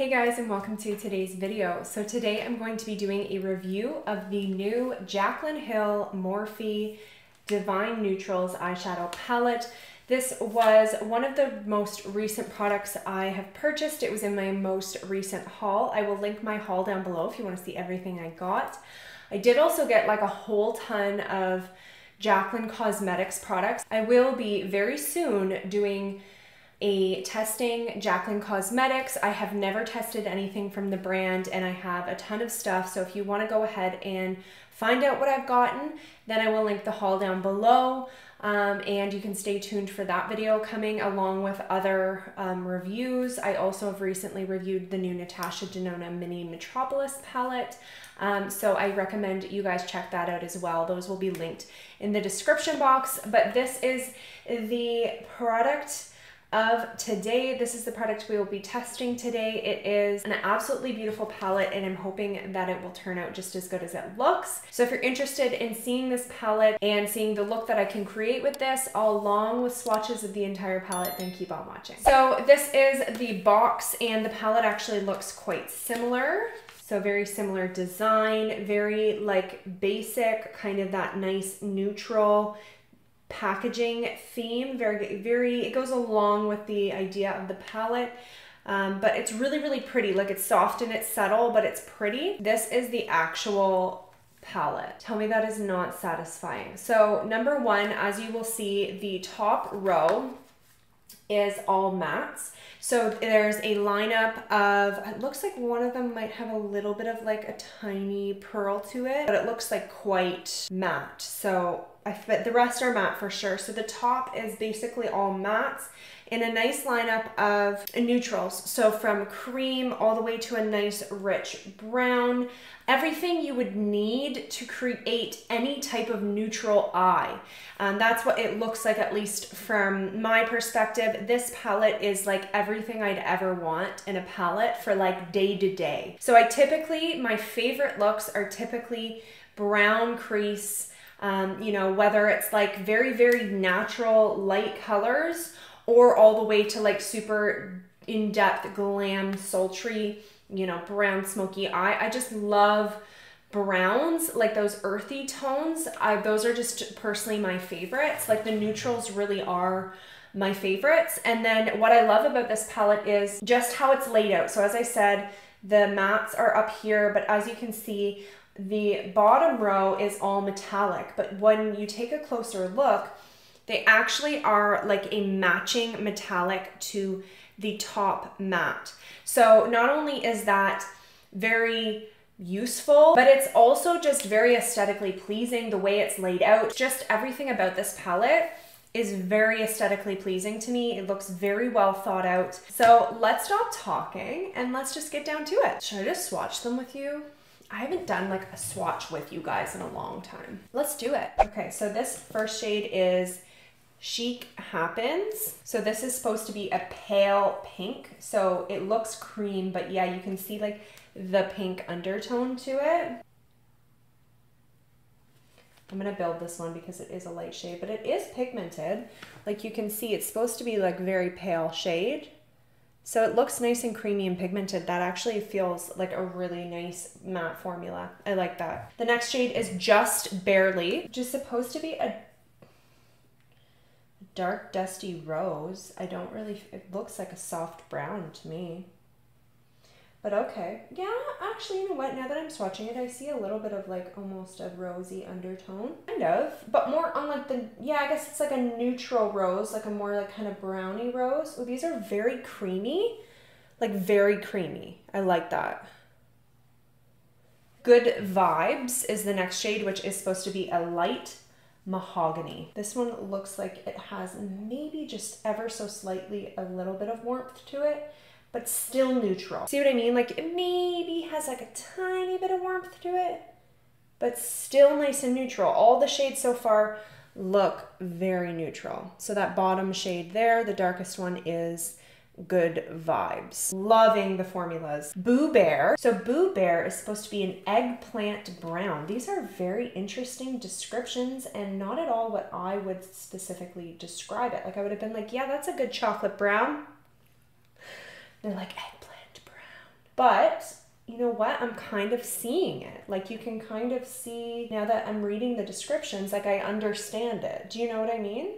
Hey guys, and welcome to today's video. So today I'm going to be doing a review of the new Jaclyn Hill Morphe Divine Neutrals eyeshadow palette. This was one of the most recent products I have purchased. It was in my most recent haul. I will link my haul down below if you want to see everything I got. I did also get like a whole ton of Jaclyn Cosmetics products. I will be very soon doing a testing Jaclyn Cosmetics. I have never tested anything from the brand and I have a ton of stuff. So if you want to go ahead and find out what I've gotten, then I will link the haul down below. And you can stay tuned for that video coming along with other reviews. I also have recently reviewed the new Natasha Denona Mini Metropolis palette. So I recommend you guys check that out as well. Those will be linked in the description box. But this is the product of today. This is the product we will be testing today. It is an absolutely beautiful palette and I'm hoping that it will turn out just as good as it looks. So if you're interested in seeing this palette and seeing the look that I can create with this along with swatches of the entire palette, then keep on watching. So this is the box and the palette actually looks quite similar. So very similar design, very like basic, kind of that nice neutral packaging theme. Very, it goes along with the idea of the palette, but it's really pretty. Like it's soft and it's subtle, but it's pretty. This is the actual palette. Tell me that is not satisfying. So number one, as you will see, the top row is all mattes. So there's a lineup of, it looks like one of them might have a little bit of like a tiny pearl to it, but it looks like quite matte. So the rest are matte for sure. So the top is basically all mattes in a nice lineup of neutrals. So from cream all the way to a nice rich brown, everything you would need to create any type of neutral eye. That's what it looks like, at least from my perspective. This palette is like everything I'd ever want in a palette for like day to day. So my favorite looks are typically brown crease, you know, whether it's like very natural light colors or all the way to like super in-depth glam sultry, you know, brown smoky eye. I just love browns, like those earthy tones. Those are just personally my favorites. Like the neutrals really are my favorites. And then what I love about this palette is just how it's laid out. So as I said, the mattes are up here, but as you can see, the bottom row is all metallic, but when you take a closer look, they actually are like a matching metallic to the top matte. So not only is that very useful, but it's also just very aesthetically pleasing the way it's laid out. Just everything about this palette is very aesthetically pleasing to me. It looks very well thought out. So let's stop talking and let's just get down to it. Should I just swatch them with you? I haven't done like a swatch with you guys in a long time. Let's do it. Okay, so this first shade is Chic Happens. So this is supposed to be a pale pink. So it looks cream, but yeah, you can see like the pink undertone to it. I'm gonna build this one because it is a light shade, but it is pigmented. Like you can see, it's supposed to be like very pale shade. So it looks nice and creamy and pigmented. That actually feels like a really nice matte formula. I like that. The next shade is Just Barely, which is supposed to be a dark dusty rose. It looks like a soft brown to me. But okay. Yeah, actually, you know what? Now that I'm swatching it, I see a little bit of like almost a rosy undertone. Kind of, but more on like yeah, I guess it's like a neutral rose, like a more like kind of browny rose. Oh, these are very creamy, like very creamy. I like that. Good Vibes is the next shade, which is supposed to be a light mahogany. This one looks like it has maybe just ever so slightly a little bit of warmth to it, but still neutral. See what I mean? Like it maybe has like a tiny bit of warmth to it, but still nice and neutral. All the shades so far look very neutral. So that bottom shade there, the darkest one, is Good Vibes. Loving the formulas. Boo Bear. So Boo Bear is supposed to be an eggplant brown. These are very interesting descriptions and not at all what I would specifically describe it. Like I would have been like, yeah, that's a good chocolate brown. They're like eggplant brown. But you know what? I'm kind of seeing it. Like you can kind of see now that I'm reading the descriptions, like I understand it. Do you know what I mean?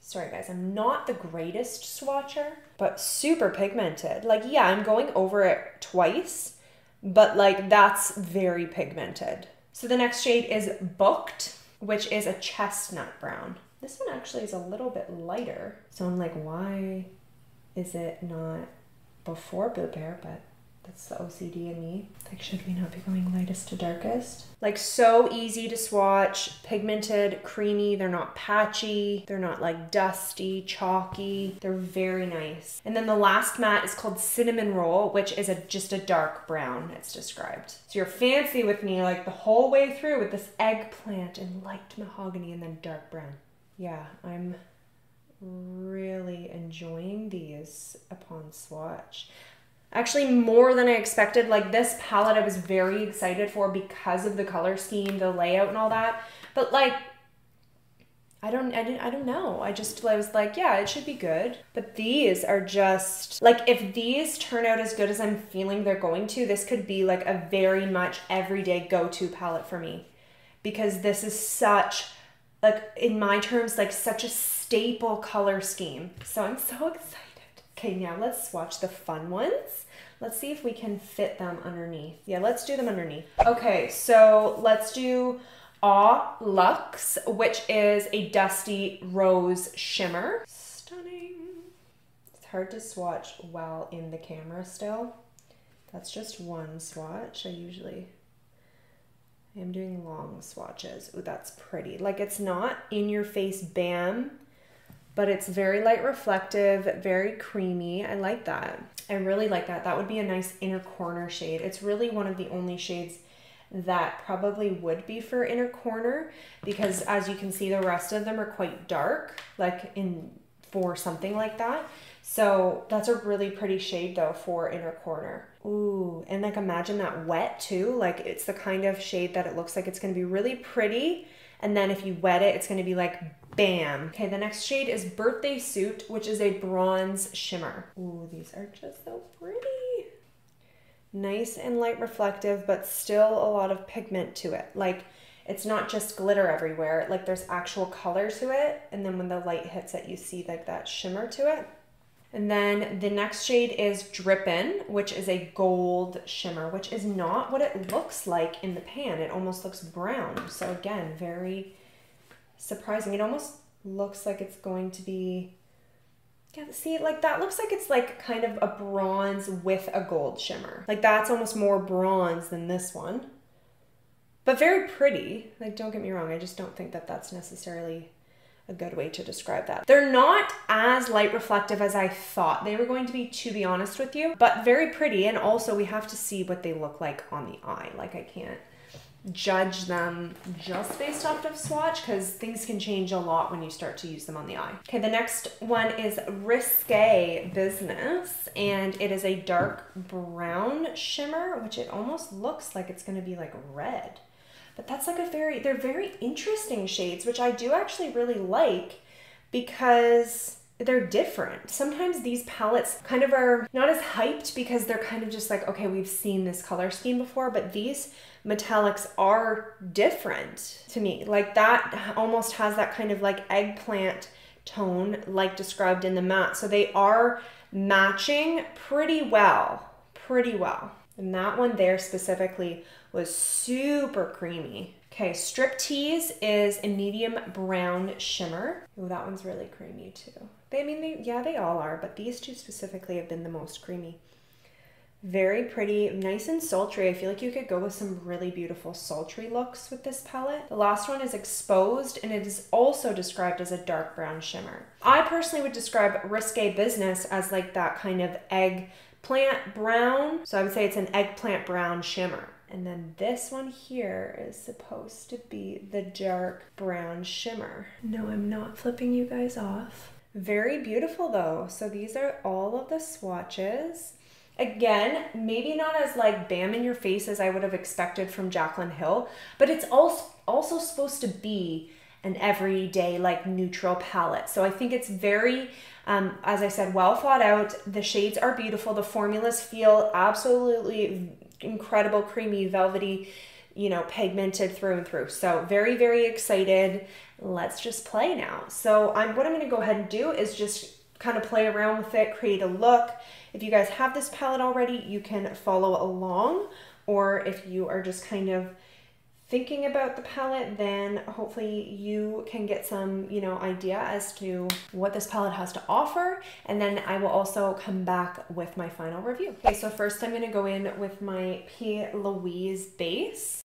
Sorry guys, I'm not the greatest swatcher, but super pigmented. Like, yeah, I'm going over it twice, but like that's very pigmented. So the next shade is Booked, which is a chestnut brown. This one actually is a little bit lighter. So I'm like, why is it not before Blue Bear? But that's the OCD in me. Like, should we not be going lightest to darkest? Like, so easy to swatch, pigmented, creamy. They're not patchy. They're not like dusty, chalky. They're very nice. And then the last matte is called Cinnamon Roll, which is just a dark brown, it's described. So you're fancy with me like the whole way through with this eggplant and light mahogany and then dark brown. Yeah, I'm really enjoying these upon swatch. Actually, more than I expected. Like this palette I was very excited for because of the color scheme, the layout and all that. But like, I don't know. I was like, yeah, it should be good. But these are just like, if these turn out as good as I'm feeling they're going to, this could be like a very much everyday go-to palette for me. Because this is such, like in my terms, like such a staple color scheme. So I'm so excited. Okay, now let's swatch the fun ones. Let's see if we can fit them underneath. Yeah, let's do them underneath. Okay, so let's do Aw Luxe, which is a dusty rose shimmer. Stunning. It's hard to swatch while in the camera still. That's just one swatch. I am doing long swatches. Ooh, that's pretty. Like it's not in your face bam, but it's very light reflective, very creamy. I like that. I really like that. That would be a nice inner corner shade. It's really one of the only shades that probably would be for inner corner because as you can see, the rest of them are quite dark, like for something like that. So that's a really pretty shade though for inner corner. Ooh, and like imagine that wet too. Like it's the kind of shade that it looks like it's gonna be really pretty. And then if you wet it, it's gonna be like bam. Okay, the next shade is Birthday Suit, which is a bronze shimmer. Ooh, these are just so pretty. Nice and light reflective, but still a lot of pigment to it. Like it's not just glitter everywhere. Like there's actual color to it. And then when the light hits it, you see like that shimmer to it. And then the next shade is Drippin', which is a gold shimmer, which is not what it looks like in the pan. It almost looks brown. So again, very surprising. It almost looks like it's going to be, yeah, see, like that looks like it's like kind of a bronze with a gold shimmer. Like that's almost more bronze than this one, but very pretty. Like, don't get me wrong. I just don't think that that's necessarily a good way to describe that. They're not as light reflective as I thought they were going to be honest with you, but very pretty. And also we have to see what they look like on the eye. Like I can't judge them just based off of swatch because things can change a lot when you start to use them on the eye. Okay, the next one is Risque Business, and it is a dark brown shimmer, which it almost looks like it's going to be like red. But that's like they're very interesting shades, which I do actually really like because they're different. Sometimes these palettes kind of are not as hyped because they're kind of just like, okay, we've seen this color scheme before, but these metallics are different to me. Like that almost has that kind of like eggplant tone like described in the matte. So they are matching pretty well. And that one there specifically was super creamy. Okay, Striptease is a medium brown shimmer. Oh, that one's really creamy too. They all are, but these two specifically have been the most creamy. Very pretty, nice and sultry. I feel like you could go with some really beautiful sultry looks with this palette. The last one is Exposed, and it is also described as a dark brown shimmer. I personally would describe Risque Business as like that kind of eggplant brown. So I would say it's an eggplant brown shimmer. And then this one here is supposed to be the dark brown shimmer. No, I'm not flipping you guys off. Very beautiful though. So these are all of the swatches. Again, maybe not as like bam in your face as I would have expected from Jaclyn Hill, but it's also supposed to be an everyday like neutral palette. So I think it's very, as I said, well thought out. The shades are beautiful. The formulas feel absolutely incredible, creamy, velvety, you know, pigmented through and through. So very, very excited. Let's just play now. So what I'm going to go ahead and do is just kind of play around with it, create a look. If you guys have this palette already, you can follow along, or if you are just kind of thinking about the palette, then hopefully you can get some, you know, idea as to what this palette has to offer. And then I will also come back with my final review. Okay, so first I'm going to go in with my P. Louise base.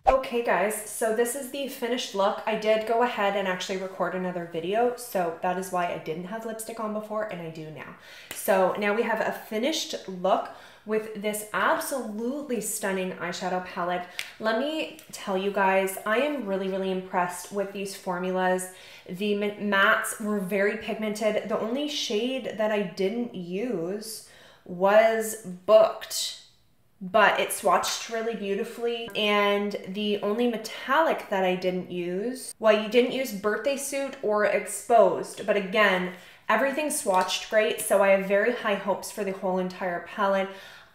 Okay guys, so this is the finished look. I did go ahead and actually record another video, so that is why I didn't have lipstick on before and I do now. So now we have a finished look with this absolutely stunning eyeshadow palette. Let me tell you guys, I am really, really impressed with these formulas. The mattes were very pigmented. The only shade that I didn't use was Booked, but it swatched really beautifully. And the only metallic that I didn't use, well, you didn't use Birthday Suit or Exposed, but again, everything swatched great, so I have very high hopes for the whole entire palette.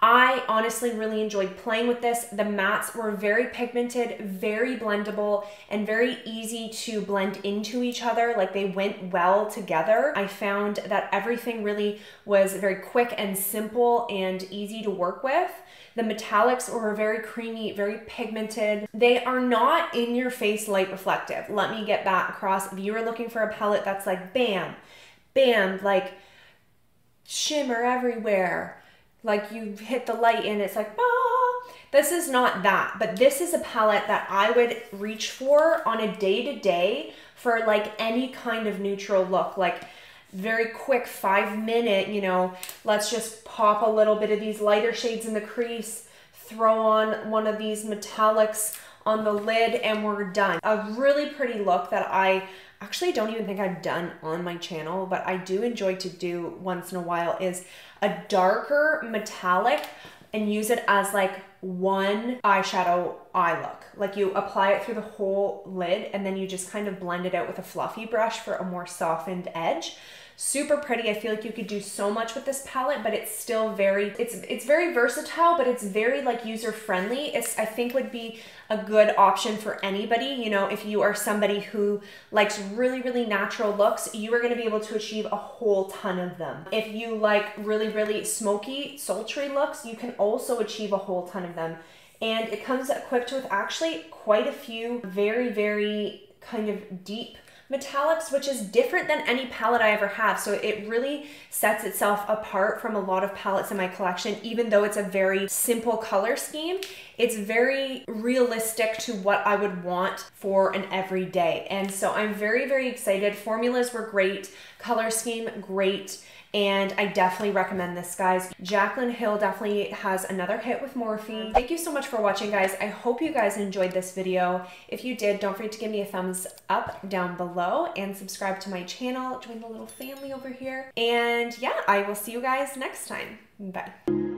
I honestly really enjoyed playing with this. The mattes were very pigmented, very blendable, and very easy to blend into each other. Like, they went well together. I found that everything really was very quick and simple and easy to work with. The metallics were very creamy, very pigmented. They are not in your face light reflective. Let me get that across. If you are looking for a palette that's like bam, bam, like shimmer everywhere, like you hit the light and it's like, ah, This is not that, but this is a palette that I would reach for on a day-to-day for like any kind of neutral look, like very quick 5-minute, you know, let's just pop a little bit of these lighter shades in the crease, throw on one of these metallics on the lid, and we're done. A really pretty look that I actually don't even think I've done on my channel, but I do enjoy to do once in a while, is a darker metallic and use it as like one eyeshadow eye look. Like you apply it through the whole lid and then you just kind of blend it out with a fluffy brush for a more softened edge. Super pretty. I feel like you could do so much with this palette, but it's still very, it's very versatile, but it's very like user friendly. I think would be a good option for anybody. You know, if you are somebody who likes really, really natural looks, you are going to be able to achieve a whole ton of them. If you like really, really smoky, sultry looks, you can also achieve a whole ton of them. And it comes equipped with actually quite a few very, very kind of deep metallics, which is different than any palette I ever have. So it really sets itself apart from a lot of palettes in my collection. Even though it's a very simple color scheme, it's very realistic to what I would want for an everyday. And so I'm very, very excited. Formulas were great, color scheme great, and I definitely recommend this, guys. Jaclyn Hill definitely has another hit with Morphe. Thank you so much for watching, guys. I hope you guys enjoyed this video. If you did, don't forget to give me a thumbs up down below and subscribe to my channel. Join the little family over here. And yeah, I will see you guys next time. Bye.